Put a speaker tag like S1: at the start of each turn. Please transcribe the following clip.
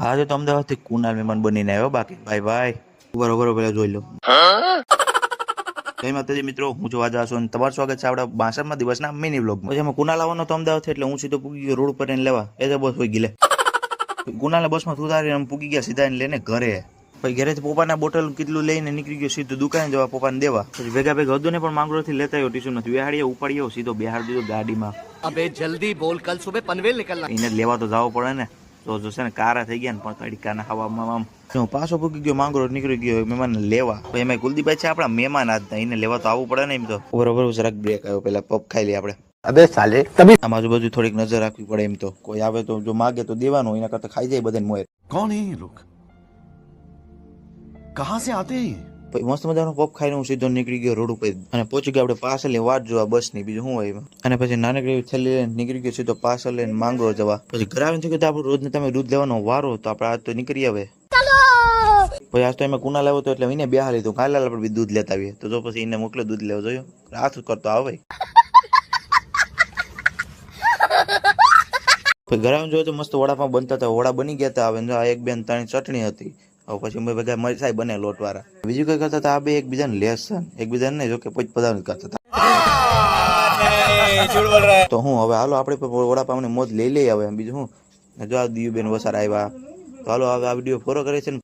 S1: આજે તો અમદાવાદથી કુનાલ મહેમાન બનીને આવ્યો. બાકી ભાઈ બરોબર પેલા જોઈ લો. જય માતાજી મિત્રો, હું છું આજા છું. તમારું સ્વાગત છે આપણા 62મા દિવસના મિની વ્લોગમાં. પછી અમે કુનાલ આવવાનો તો અમદાવાદ એટલે હું સીધો પૂગી ગયો રોડ પર એને લેવા. એ તો બસ હોય ગીલે કુનાલને બસમાં સુધારીને અમે પૂગી ગયા સીધા એને લઈને ઘરે. પછી ઘરેથી પપ્પાના બોટલ કેટલું લઈને નીકળી ગયો સીધું દુકાને જવા પપ્પાને દેવા. પછી ભેગા હદુને પણ માંગરોળથી લેતા આવ્યો ટ્યુશનમાંથી. બેહાડીએ ઉપાડીએ સીધો બેહાડી દીધો ગાડીમાં.
S2: અબે જલ્દી બોલ, કલ સુબહ પનવેલ નીકળના.
S1: એને લેવા તો જવો પડે ને. તો છે ને કારા થઈ ગયા ને પણ તડીકાના હવામાં આમ હું પાછો પૂકી ગયો માંગરોળ નીકળી ગયો મહેમાન લેવા. પછી એમાં કુલદીપભાઈ છે આપણા મહેમાન આજના, એને લેવા તો આવવું પડે ને. એમ તો બરોબર જરાક બ્રેક આવ્યો, પેલા પપ ખાઈ લઈએ આપણે.
S2: અબે સાલે તभी
S1: આમ આજુબાજુ થોડીક નજર રાખવી પડે. એમ તો કોઈ આવે તો જો માગે તો દેવાનું, એના કરતા ખાઈ જાય બધાને મોય.
S3: कौन है ये लोग कहाँ से आते हैं
S1: પછી મસ્ત મજાનો પપ ખાઈને હું સીધો નીકળી ગયો રોડ ઉપર અને પહોંચી ગયો આપણે પાર્સલ ની વાટ જોવા બસની. બીજું શું હોય એમાં. અને પછી નાનકડી થેલી લઈને નીકળી ગયો સીધો પાર્સલ લઈને માંગરોળ જવા. પછી ઘરે આવીને થયું કે આપણું રોજ તમે દૂધ લેવાનો વારો, તો આપણે આજ તો નીકળી આવે. પછી આજ તો એમાં કુનાલ આવ્યો તો એટલે એને બેહા લીધું. કાલે આપણે બી દૂધ લેતા આવીએ. તો જો પછી એને મોકલ્યો દૂધ લેવા. જોયું હાથ કરતો આવે. પછી ઘરે આવીને જોયું તો મસ્ત વડાપાવ બનતા હતા. વડા બની ગયા હતા. હવે આ 1 2 3 ચટણી હતી. પછી મેં બધા મરચાઈ બને લોટ વાળા. બીજું કઈ કરતા હતા આ બે એકબીજાને લેસન એકબીજાને નહીં, જો કે પોચ પદાર્થ કરતા હતા. તો હું હવે હાલો આપણે વડાપાવની મોજ લઈ લઈએ હવે. બીજું હું જો આ દિયુબેન વસાર આવ્યા. તો હાલો હવે આ વિડીયો પૂરો કરે છે ને.